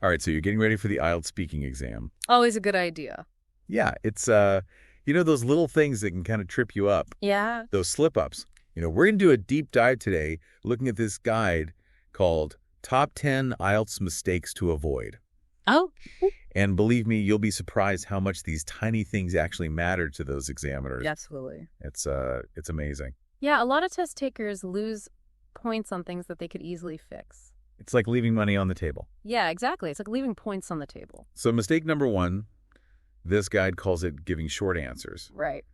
All right, so you're getting ready for the IELTS speaking exam. Always a good idea. Yeah, it's, those little things that can kind of trip you up, Yeah. those slip-ups. We're going to do a deep dive today looking at this guide called Top 10 IELTS Mistakes to Avoid. Oh. And believe me, you'll be surprised how much these tiny things actually matter to those examiners. Absolutely. It's amazing. Yeah, a lot of test takers lose points on things that they could easily fix. It's like leaving money on the table. Yeah, exactly. It's like leaving points on the table. So mistake number 1, this guide calls it giving short answers. Right.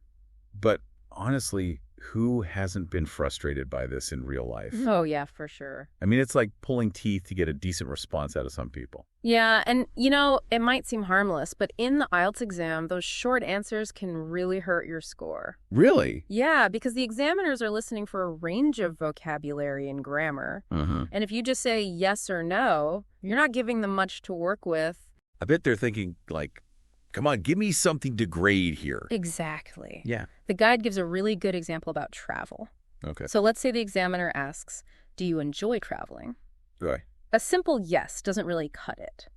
But honestly, who hasn't been frustrated by this in real life? Oh, yeah, for sure. I mean, it's like pulling teeth to get a decent response out of some people. Yeah, and it might seem harmless, but in the IELTS exam, those short answers can really hurt your score. Really? Yeah, because the examiners are listening for a range of vocabulary and grammar. Uh-huh. And if you just say yes or no, you're not giving them much to work with. I bet they're thinking, like, come on, give me something to grade here. Exactly. Yeah. The guide gives a really good example about travel. Okay. So let's say the examiner asks, do you enjoy traveling? Right. A simple yes doesn't really cut it.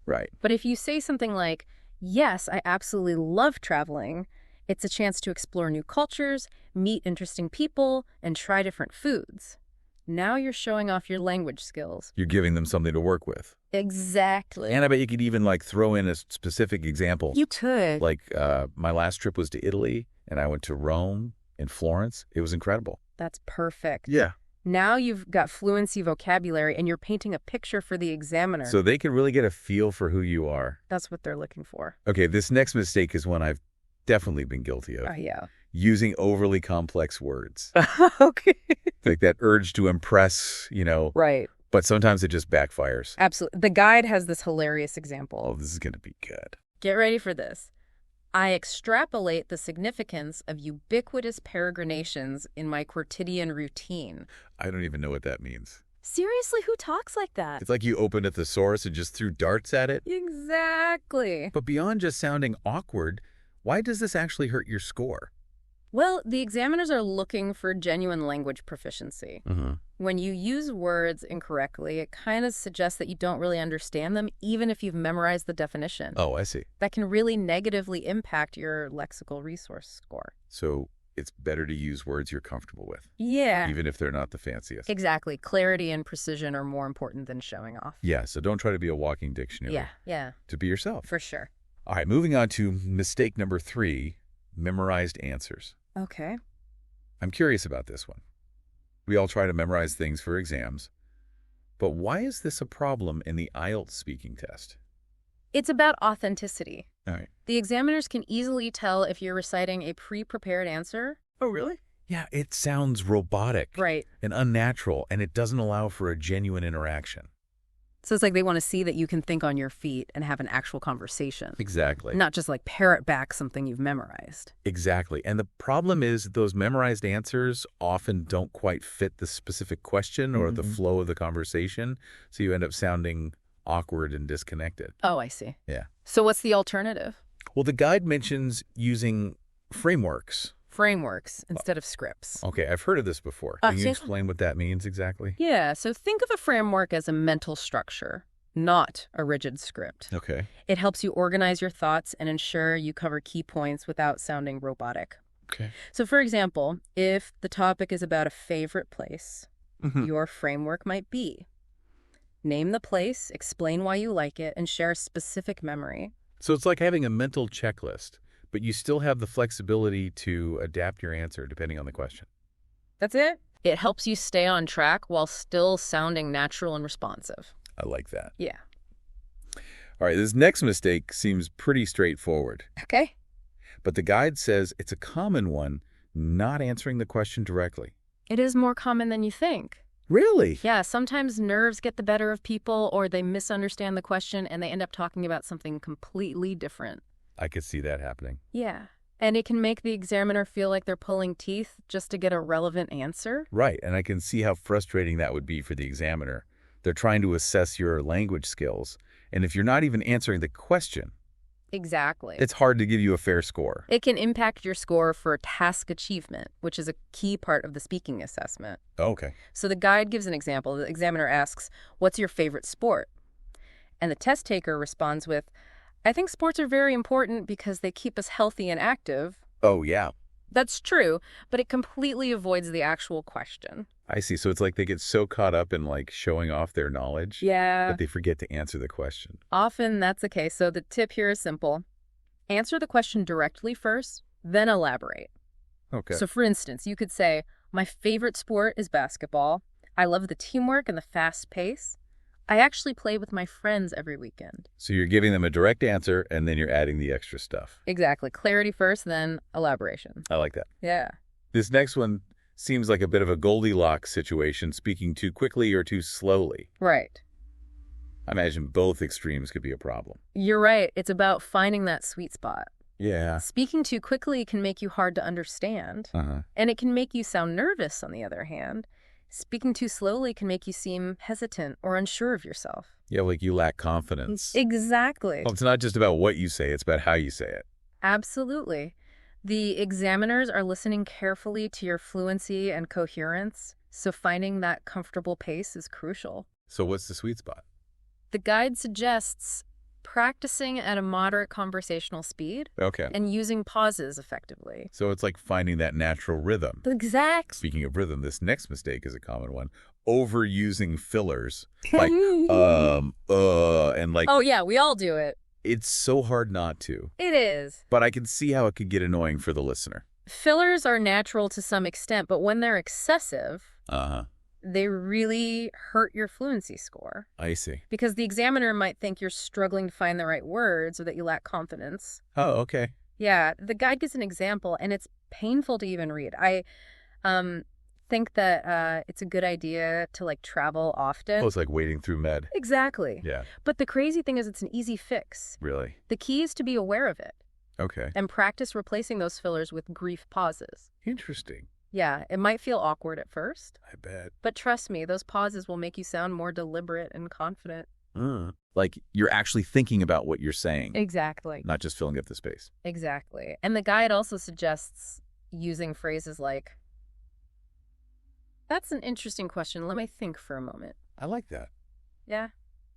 Right. But if you say something like, yes, I absolutely love traveling, it's a chance to explore new cultures, meet interesting people, and try different foods. Now you're showing off your language skills. You're giving them something to work with. Exactly. And I bet you could even, throw in a specific example. You could. Like, my last trip was to Italy, and I went to Rome and Florence. It was incredible. That's perfect. Yeah. Now you've got fluency vocabulary, and you're painting a picture for the examiner. So they can really get a feel for who you are. That's what they're looking for. Okay, this next mistake is one I've definitely been guilty of. Yeah. Using overly complex words. Okay. Like that urge to impress, Right. but sometimes it just backfires. Absolutely. The guide has this hilarious example. Oh, this is going to be good. Get ready for this. I extrapolate the significance of ubiquitous peregrinations in my quotidian routine. I don't even know what that means. Seriously, who talks like that? It's like you opened a thesaurus and just threw darts at it. Exactly. But beyond just sounding awkward, why does this actually hurt your score? Well, the examiners are looking for genuine language proficiency. Mm-hmm. When you use words incorrectly, it kind of suggests that you don't really understand them, even if you've memorized the definition. Oh, I see. That can really negatively impact your lexical resource score. So it's better to use words you're comfortable with. Yeah. Even if they're not the fanciest. Exactly. Clarity and precision are more important than showing off. Yeah, so don't try to be a walking dictionary. Yeah. To be yourself. For sure. All right, moving on to mistake number 3, memorized answers. Okay. I'm curious about this one. We all try to memorize things for exams. But why is this a problem in the IELTS speaking test? It's about authenticity. All right. The examiners can easily tell if you're reciting a pre-prepared answer. Oh, really? Yeah, it sounds robotic. Right. And unnatural, and it doesn't allow for a genuine interaction. So it's like they want to see that you can think on your feet and have an actual conversation. Exactly. Not just parrot back something you've memorized. Exactly. And the problem is those memorized answers often don't quite fit the specific question or the flow of the conversation, so you end up sounding awkward and disconnected. Oh, I see. Yeah. So what's the alternative? Well, the guide mentions using frameworks. Frameworks instead of scripts. Okay, I've heard of this before. Can you explain what that means exactly? Yeah, so think of a framework as a mental structure, not a rigid script. Okay. It helps you organize your thoughts and ensure you cover key points without sounding robotic. Okay. So for example, if the topic is about a favorite place, your framework might be: name the place, explain why you like it, and share a specific memory. So it's like having a mental checklist, but you still have the flexibility to adapt your answer depending on the question. That's it. It helps you stay on track while still sounding natural and responsive. I like that. Yeah. All right, this next mistake seems pretty straightforward. Okay. But the guide says it's a common one, not answering the question directly. It is more common than you think. Really? Yeah, sometimes nerves get the better of people, or they misunderstand the question and they end up talking about something completely different. I could see that happening. Yeah. And it can make the examiner feel like they're pulling teeth just to get a relevant answer. Right, and I can see how frustrating that would be for the examiner. They're trying to assess your language skills, and if you're not even answering the question, Exactly. it's hard to give you a fair score. It can impact your score for task achievement, which is a key part of the speaking assessment. Okay. So the guide gives an example. The examiner asks, what's your favorite sport? And the test taker responds with, I think sports are very important because they keep us healthy and active. Oh, yeah. That's true, but it completely avoids the actual question. I see. So it's like they get so caught up in like showing off their knowledge Yeah. that they forget to answer the question. Often that's the case. So the tip here is simple. Answer the question directly first, then elaborate. Okay. So for instance, you could say, my favorite sport is basketball. I love the teamwork and the fast pace. I actually play with my friends every weekend. So you're giving them a direct answer, and then you're adding the extra stuff. Exactly. Clarity first, then elaboration. I like that. Yeah. This next one seems like a bit of a Goldilocks situation, speaking too quickly or too slowly. Right. I imagine both extremes could be a problem. You're right. It's about finding that sweet spot. Yeah. Speaking too quickly can make you hard to understand, and it can make you sound nervous, on the other hand. Speaking too slowly can make you seem hesitant or unsure of yourself. Yeah, like you lack confidence. Exactly. Well, it's not just about what you say, it's about how you say it. Absolutely. The examiners are listening carefully to your fluency and coherence, so finding that comfortable pace is crucial. So what's the sweet spot? The guide suggests practicing at a moderate conversational speed Okay. and using pauses effectively. So it's like finding that natural rhythm. Exact. Speaking of rhythm, this next mistake is a common one. Overusing fillers. Like, and like, Oh, yeah, we all do it. it's so hard not to. It is. But I can see how it could get annoying for the listener. Fillers are natural to some extent, but when they're excessive, Uh-huh. they really hurt your fluency score. I see. Because the examiner might think you're struggling to find the right words or that you lack confidence. Oh, okay. Yeah, the guide gives an example, and it's painful to even read. I think that it's a good idea to, like, travel often. Oh, it's like wading through med. Exactly. Yeah. But the crazy thing is it's an easy fix. Really? The key is to be aware of it Okay. and practice replacing those fillers with brief pauses. Interesting. Yeah, it might feel awkward at first, I bet. but trust me, those pauses will make you sound more deliberate and confident. Like you're actually thinking about what you're saying, Exactly. not just filling up the space. Exactly. And the guide also suggests using phrases like, that's an interesting question. Let me think for a moment. I like that. Yeah.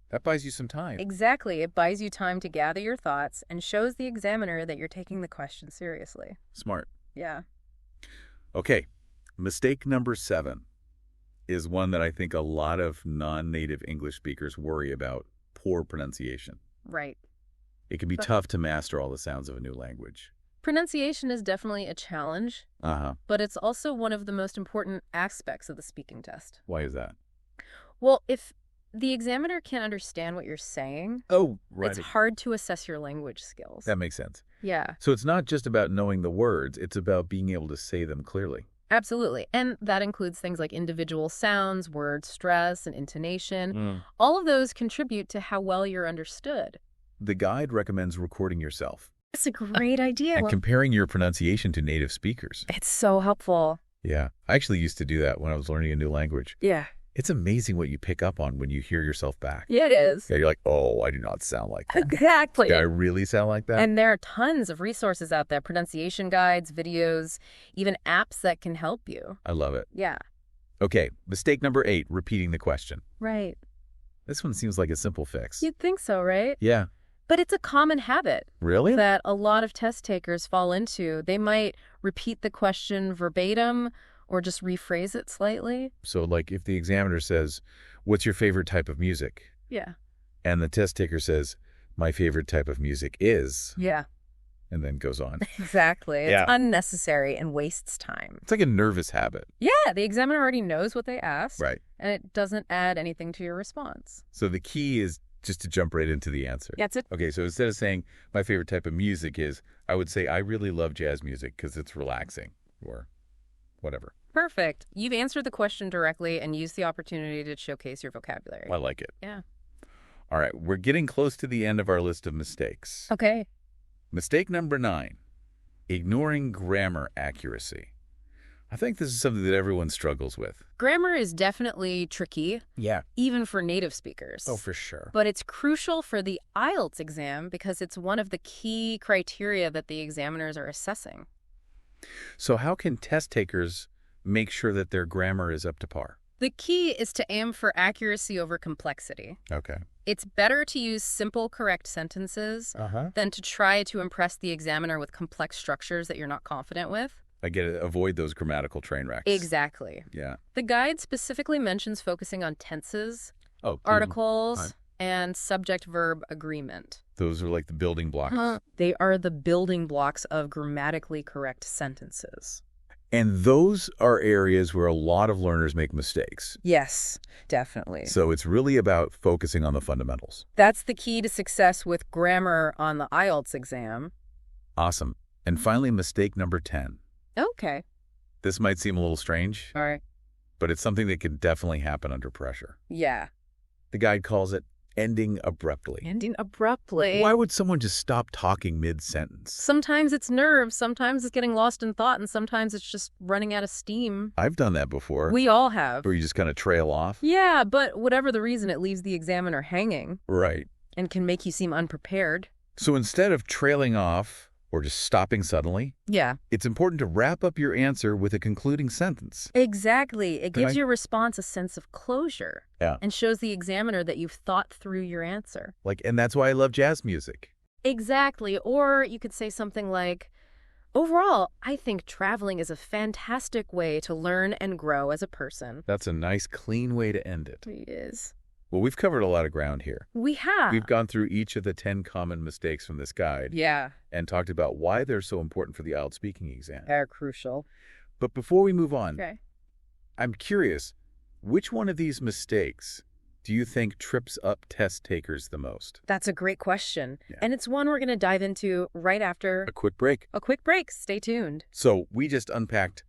That buys you some time. Exactly. It buys you time to gather your thoughts and shows the examiner that you're taking the question seriously. Smart. Yeah. Okay. Mistake number 7 is one that I think a lot of non-native English speakers worry about: poor pronunciation. Right. It can be tough to master all the sounds of a new language. Pronunciation is definitely a challenge, Uh-huh. but it's also one of the most important aspects of the speaking test. Why is that? Well, if the examiner can't understand what you're saying, Oh, right. it's hard to assess your language skills. That makes sense. Yeah, So it's not just about knowing the words, it's about being able to say them clearly. absolutely. And that includes things like individual sounds, word stress, and intonation. All of those contribute to how well you're understood. The guide recommends recording yourself That's a great idea. and comparing your pronunciation to native speakers. It's so helpful. Yeah. I actually used to do that when I was learning a new language. Yeah. It's amazing what you pick up on when you hear yourself back. Yeah, it is. Yeah, you're like, oh, I do not sound like that. Exactly. Did I really sound like that? And there are tons of resources out there, pronunciation guides, videos, even apps that can help you. I love it. Yeah. Okay, mistake number 8, repeating the question. Right. This one seems like a simple fix. You'd think so, right? Yeah. But it's a common habit Really? that a lot of test takers fall into. They might repeat the question verbatim or just rephrase it slightly. So, like, if the examiner says, what's your favorite type of music? Yeah. And the test taker says, my favorite type of music is, Yeah. and then goes on. Exactly. It's Yeah. unnecessary and wastes time. It's like a nervous habit. Yeah, the examiner already knows what they asked. Right. And it doesn't add anything to your response. So the key is just to jump right into the answer. That's it. Okay, so instead of saying, my favorite type of music is, I would say, I really love jazz music because it's relaxing, or whatever. Perfect. You've answered the question directly and used the opportunity to showcase your vocabulary. I like it. Yeah. All right, we're getting close to the end of our list of mistakes. Okay. Mistake number 9, ignoring grammar accuracy. I think this is something that everyone struggles with. Grammar is definitely tricky, Yeah. even for native speakers. Oh, for sure. But it's crucial for the IELTS exam because it's one of the key criteria that the examiners are assessing. So how can test takers make sure that their grammar is up to par? The key is to aim for accuracy over complexity. Okay. It's better to use simple, correct sentences than to try to impress the examiner with complex structures that you're not confident with. I get it. Avoid those grammatical train wrecks. Exactly. Yeah. The guide specifically mentions focusing on tenses, Oh, articles, and subject-verb agreement. those are like the building blocks. They are the building blocks of grammatically correct sentences. And those are areas where a lot of learners make mistakes. Yes, definitely. So it's really about focusing on the fundamentals. That's the key to success with grammar on the IELTS exam. Awesome. And finally, mistake number 10. Okay. This might seem a little strange, All right. but it's something that can definitely happen under pressure. Yeah. The guide calls it ending abruptly. Ending abruptly. Why would someone just stop talking mid-sentence? Sometimes it's nerves, sometimes it's getting lost in thought, and sometimes it's just running out of steam. I've done that before. We all have. Where you just kind of trail off. Yeah, but whatever the reason, it leaves the examiner hanging Right. and can make you seem unprepared. So instead of trailing off or just stopping suddenly, Yeah. it's important to wrap up your answer with a concluding sentence. Exactly. It gives your response a sense of closure. Yeah. And shows the examiner that you've thought through your answer. And that's why I love jazz music. Exactly. Or you could say something like, overall, I think traveling is a fantastic way to learn and grow as a person. That's a nice, clean way to end it. It is. Well, we've covered a lot of ground here. We have. We've gone through each of the 10 common mistakes from this guide. Yeah. And talked about why they're so important for the IELTS speaking exam. They're crucial. But before we move on, Okay. I'm curious, which one of these mistakes do you think trips up test takers the most? That's a great question. Yeah. And it's one we're going to dive into right after A quick break. a quick break. Stay tuned. So we just unpacked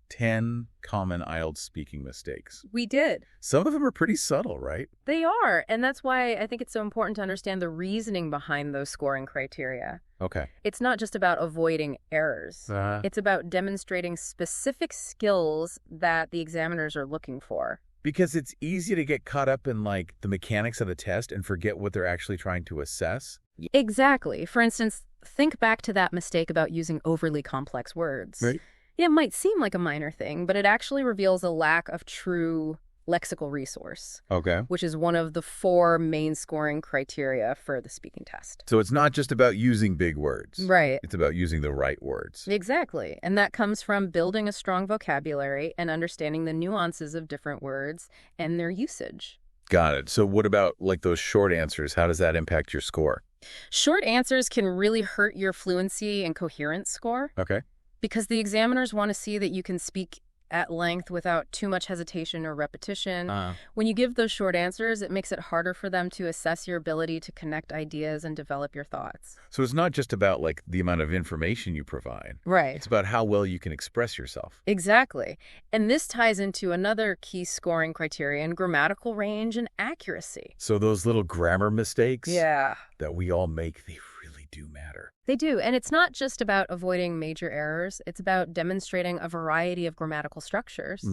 10 common IELTS speaking mistakes. We did. Some of them are pretty subtle, right? They are. And that's why I think it's so important to understand the reasoning behind those scoring criteria. Okay. It's not just about avoiding errors. It's about demonstrating specific skills that the examiners are looking for. Because it's easy to get caught up in the mechanics of the test and forget what they're actually trying to assess. Exactly. For instance, think back to that mistake about using overly complex words. Right. It might seem like a minor thing, but it actually reveals a lack of true lexical resource, Okay. which is one of the 4 main scoring criteria for the speaking test. So it's not just about using big words. Right. It's about using the right words. Exactly. And that comes from building a strong vocabulary and understanding the nuances of different words and their usage. Got it. So what about those short answers? How does that impact your score? Short answers can really hurt your fluency and coherence score. Okay. Because the examiners want to see that you can speak at length without too much hesitation or repetition. When you give those short answers, it makes it harder for them to assess your ability to connect ideas and develop your thoughts. So it's not just about the amount of information you provide. Right. It's about how well you can express yourself. Exactly. And this ties into another key scoring criterion, grammatical range and accuracy. So those little grammar mistakes Yeah. that we all make, they really do matter. They do. And it's not just about avoiding major errors. It's about demonstrating a variety of grammatical structures.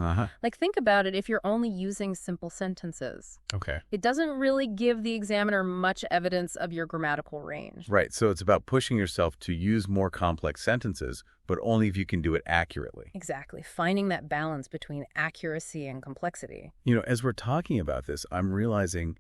Think about it if you're only using simple sentences. Okay. It doesn't really give the examiner much evidence of your grammatical range. Right. So it's about pushing yourself to use more complex sentences, but only if you can do it accurately. Exactly. Finding that balance between accuracy and complexity. As we're talking about this, I'm realizing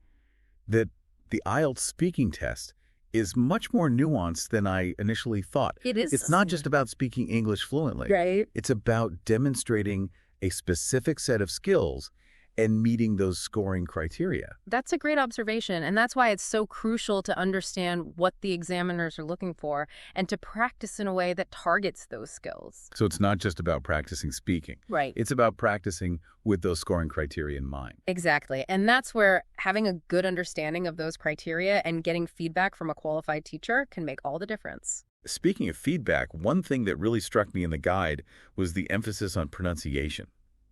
that the IELTS speaking test is much more nuanced than I initially thought. It is. It's not just about speaking English fluently. Right. It's about demonstrating a specific set of skills and meeting those scoring criteria. That's a great observation, and that's why it's so crucial to understand what the examiners are looking for and to practice in a way that targets those skills. So it's not just about practicing speaking. Right. It's about practicing with those scoring criteria in mind. Exactly. And that's where having a good understanding of those criteria and getting feedback from a qualified teacher can make all the difference. Speaking of feedback, one thing that really struck me in the guide was the emphasis on pronunciation.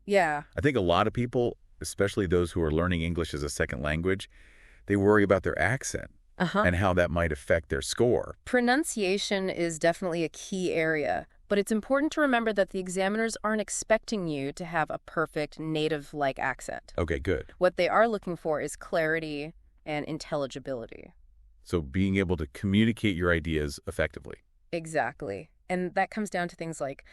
Yeah. I think a lot of people, especially those who are learning English as a second language, they worry about their accent and how that might affect their score. Pronunciation is definitely a key area, but it's important to remember that the examiners aren't expecting you to have a perfect native-like accent. Okay, good. What they are looking for is clarity and intelligibility. So being able to communicate your ideas effectively. Exactly. And that comes down to things like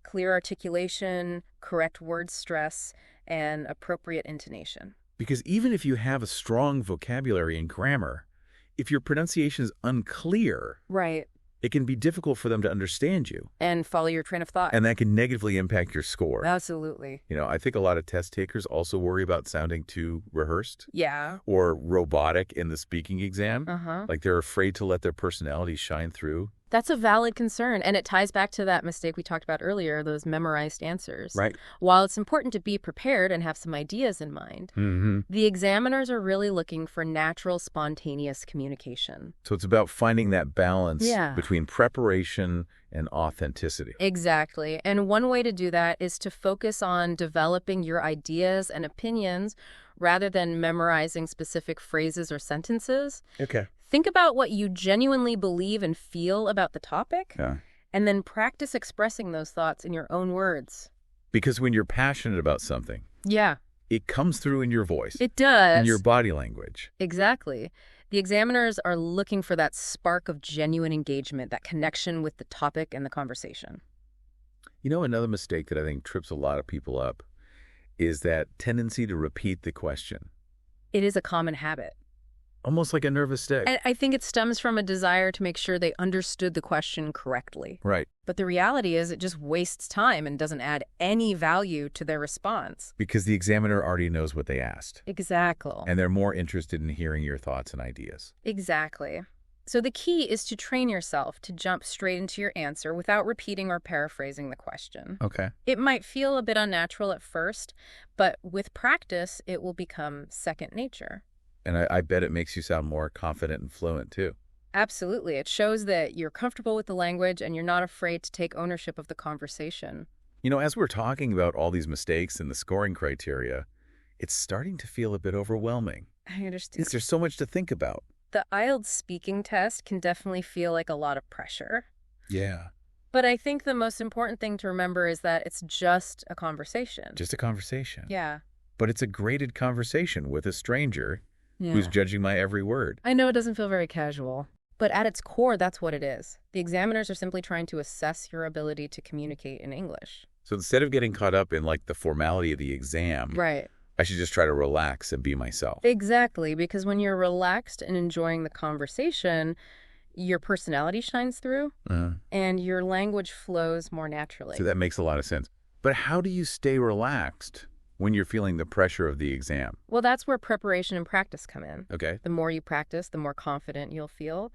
clear articulation, correct word stress, and appropriate intonation. Because even if you have a strong vocabulary and grammar, if your pronunciation is unclear, Right. it can be difficult for them to understand you. And follow your train of thought. And that can negatively impact your score. Absolutely. I think a lot of test takers also worry about sounding too rehearsed Yeah. or robotic in the speaking exam. Uh-huh. Like they're afraid to let their personality shine through. That's a valid concern, and it ties back to that mistake we talked about earlier, those memorized answers. Right. While it's important to be prepared and have some ideas in mind, the examiners are really looking for natural, spontaneous communication. So it's about finding that balance Yeah. between preparation and authenticity. Exactly. And one way to do that is to focus on developing your ideas and opinions rather than memorizing specific phrases or sentences. Okay. Think about what you genuinely believe and feel about the topic, Yeah. and then practice expressing those thoughts in your own words. Because when you're passionate about something, Yeah, it comes through in your voice it does. and your body language. Exactly. The examiners are looking for that spark of genuine engagement, that connection with the topic and the conversation. Another mistake that I think trips a lot of people up is that tendency to repeat the question, It is a common habit. almost like a nervous tick. And I think it stems from a desire to make sure they understood the question correctly. Right. But the reality is it just wastes time and doesn't add any value to their response. Because the examiner already knows what they asked. Exactly. And they're more interested in hearing your thoughts and ideas. Exactly. So the key is to train yourself to jump straight into your answer without repeating or paraphrasing the question. Okay. It might feel a bit unnatural at first, but with practice, it will become second nature. And I bet it makes you sound more confident and fluent, too. Absolutely. It shows that you're comfortable with the language and you're not afraid to take ownership of the conversation. As we're talking about all these mistakes and the scoring criteria, it's starting to feel a bit overwhelming. I understand. There's so much to think about. The IELTS speaking test can definitely feel like a lot of pressure. Yeah. But I think the most important thing to remember is that it's just a conversation. Just a conversation. Yeah. But it's a graded conversation with a stranger who's Yeah. judging my every word. I know it doesn't feel very casual, but at its core, that's what it is. The examiners are simply trying to assess your ability to communicate in English. So instead of getting caught up in the formality of the exam, Right. I should just try to relax and be myself. Exactly, because when you're relaxed and enjoying the conversation, your personality shines through and your language flows more naturally. So that makes a lot of sense. But how do you stay relaxed when you're feeling the pressure of the exam? Well, that's where preparation and practice come in. Okay. The more you practice, the more confident you'll feel,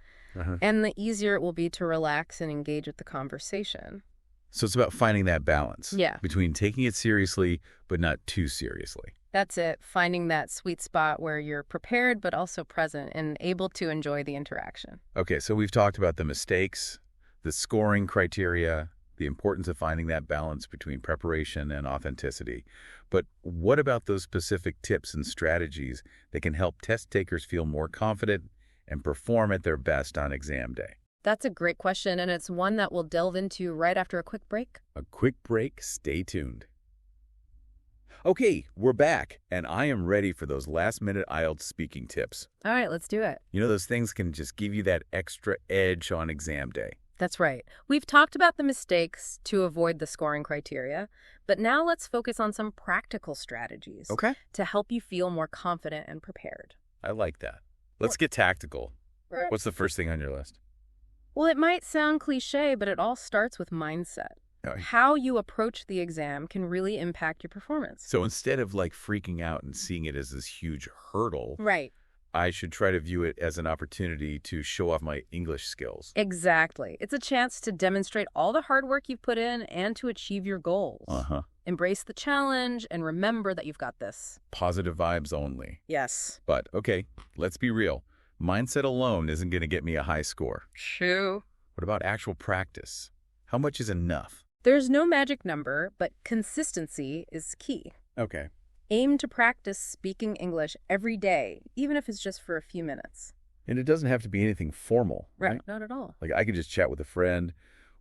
and the easier it will be to relax and engage with the conversation. So it's about finding that balance. Yeah. Between taking it seriously, but not too seriously. That's it, finding that sweet spot where you're prepared but also present and able to enjoy the interaction. Okay, so we've talked about the mistakes, the scoring criteria, the importance of finding that balance between preparation and authenticity. But what about those specific tips and strategies that can help test takers feel more confident and perform at their best on exam day? That's a great question, and it's one that we'll delve into right after a quick break. A quick break, stay tuned. Okay, we're back, and I am ready for those last-minute IELTS speaking tips. All right, let's do it. Those things can just give you that extra edge on exam day. That's right. We've talked about the mistakes to avoid the scoring criteria, but now let's focus on some practical strategies to help you feel more confident and prepared. I like that. Let's get tactical. What's the first thing on your list? Well, it might sound cliche, but it all starts with mindset. How you approach the exam can really impact your performance. So instead of freaking out and seeing it as this huge hurdle, Right. I should try to view it as an opportunity to show off my English skills. Exactly. It's a chance to demonstrate all the hard work you've put in and to achieve your goals. Embrace the challenge and remember that you've got this. Positive vibes only. Yes. But, okay, let's be real. Mindset alone isn't going to get me a high score. True. What about actual practice? How much is enough? There's no magic number, but consistency is key. Okay. Aim to practice speaking English every day, even if it's just for a few minutes. And it doesn't have to be anything formal, right? Not at all. I could just chat with a friend,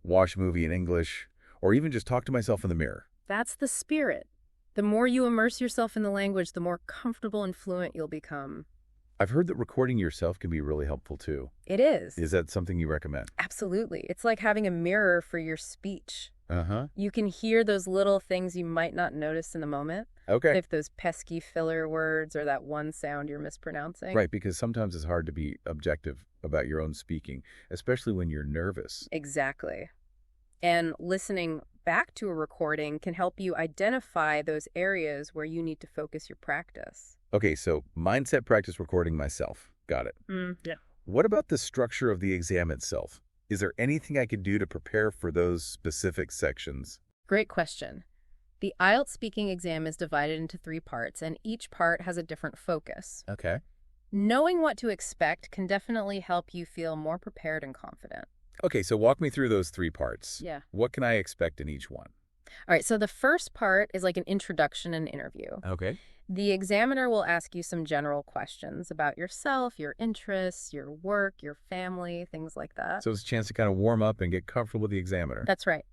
watch a movie in English, or even just talk to myself in the mirror. That's the spirit. The more you immerse yourself in the language, the more comfortable and fluent you'll become. I've heard that recording yourself can be really helpful, too. It is. Is that something you recommend? Absolutely. It's like having a mirror for your speech. Uh-huh. You can hear those little things you might not notice in the moment. Okay. If those pesky filler words or that one sound you're mispronouncing. Right, because sometimes it's hard to be objective about your own speaking, especially when you're nervous. Exactly. And listening back to a recording can help you identify those areas where you need to focus your practice. Okay, so mindset practice recording myself. Got it. Yeah. What about the structure of the exam itself? Is there anything I could do to prepare for those specific sections? Great question. The IELTS speaking exam is divided into 3 parts, and each part has a different focus. Okay. Knowing what to expect can definitely help you feel more prepared and confident. Okay, so walk me through those 3 parts. Yeah. What can I expect in each one? All right, so the first part is like an introduction and interview. Okay. The examiner will ask you some general questions about yourself, your interests, your work, your family, things like that. So it's a chance to kind of warm up and get comfortable with the examiner. That's right.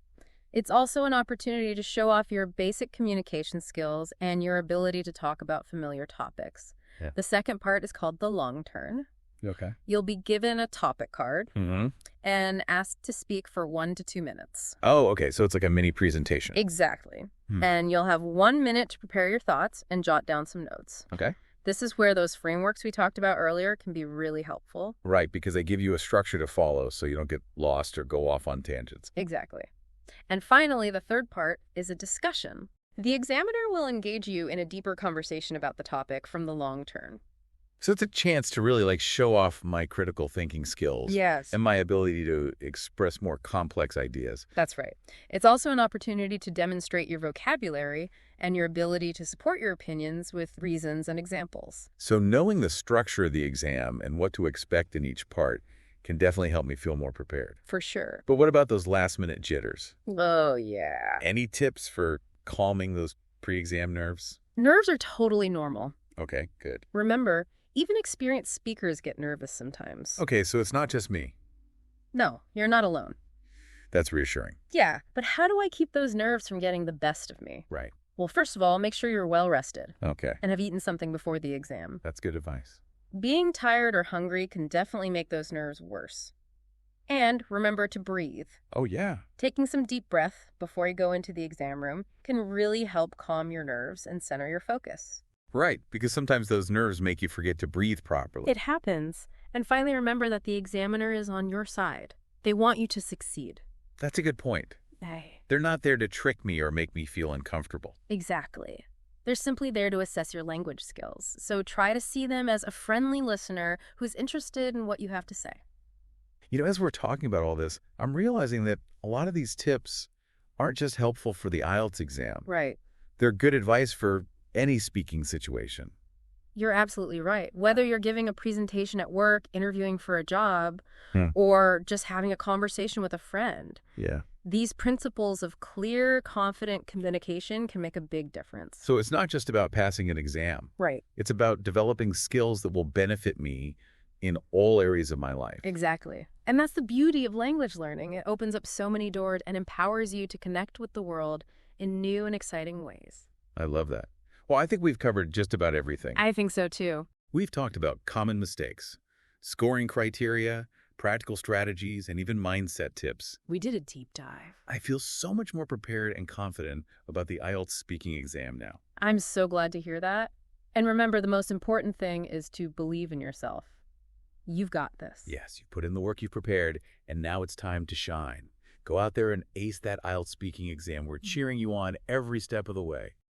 It's also an opportunity to show off your basic communication skills and your ability to talk about familiar topics. Yeah. The second part is called the long turn. Okay. You'll be given a topic card Mm-hmm. and asked to speak for 1 to 2 minutes. Oh, okay, so it's like a mini presentation. Exactly. Hmm. And you'll have 1 minute to prepare your thoughts and jot down some notes. Okay. This is where those frameworks we talked about earlier can be really helpful. Right, because they give you a structure to follow so you don't get lost or go off on tangents. Exactly. And finally, the third part is a discussion. The examiner will engage you in a deeper conversation about the topic from the long turn. So it's a chance to really show off my critical thinking skills. Yes. And my ability to express more complex ideas. That's right. It's also an opportunity to demonstrate your vocabulary and your ability to support your opinions with reasons and examples. So knowing the structure of the exam and what to expect in each part can definitely help me feel more prepared. For sure. But what about those last-minute jitters? Oh, yeah. Any tips for calming those pre-exam nerves? Nerves are totally normal. Okay, good. Remember, even experienced speakers get nervous sometimes. Okay, so it's not just me. No, you're not alone. That's reassuring. Yeah, but how do I keep those nerves from getting the best of me? Right. Well, first of all, make sure you're well rested Okay, and have eaten something before the exam. that's good advice. Being tired or hungry can definitely make those nerves worse. And remember to breathe. Oh, yeah. Taking some deep breath before you go into the exam room can really help calm your nerves and center your focus. Right, because sometimes those nerves make you forget to breathe properly. It happens. And finally, remember that the examiner is on your side. They want you to succeed. That's a good point. Hey. They're not there to trick me or make me feel uncomfortable. Exactly. They're simply there to assess your language skills. So try to see them as a friendly listener who's interested in what you have to say. As we're talking about all this, I'm realizing that a lot of these tips aren't just helpful for the IELTS exam. Right. They're good advice for any speaking situation. You're absolutely right. Whether you're giving a presentation at work, interviewing for a job, Hmm. or just having a conversation with a friend, Yeah. these principles of clear, confident communication can make a big difference. So it's not just about passing an exam. Right. It's about developing skills that will benefit me in all areas of my life. Exactly. And that's the beauty of language learning. It opens up so many doors and empowers you to connect with the world in new and exciting ways. I love that. Well, I think we've covered just about everything. I think so too. We've talked about common mistakes, scoring criteria, practical strategies, and even mindset tips. We did a deep dive. I feel so much more prepared and confident about the IELTS speaking exam now. I'm so glad to hear that. And remember, the most important thing is to believe in yourself. You've got this. Yes, you've put in the work, you've prepared, and now it's time to shine. Go out there and ace that IELTS speaking exam. We're cheering you on every step of the way.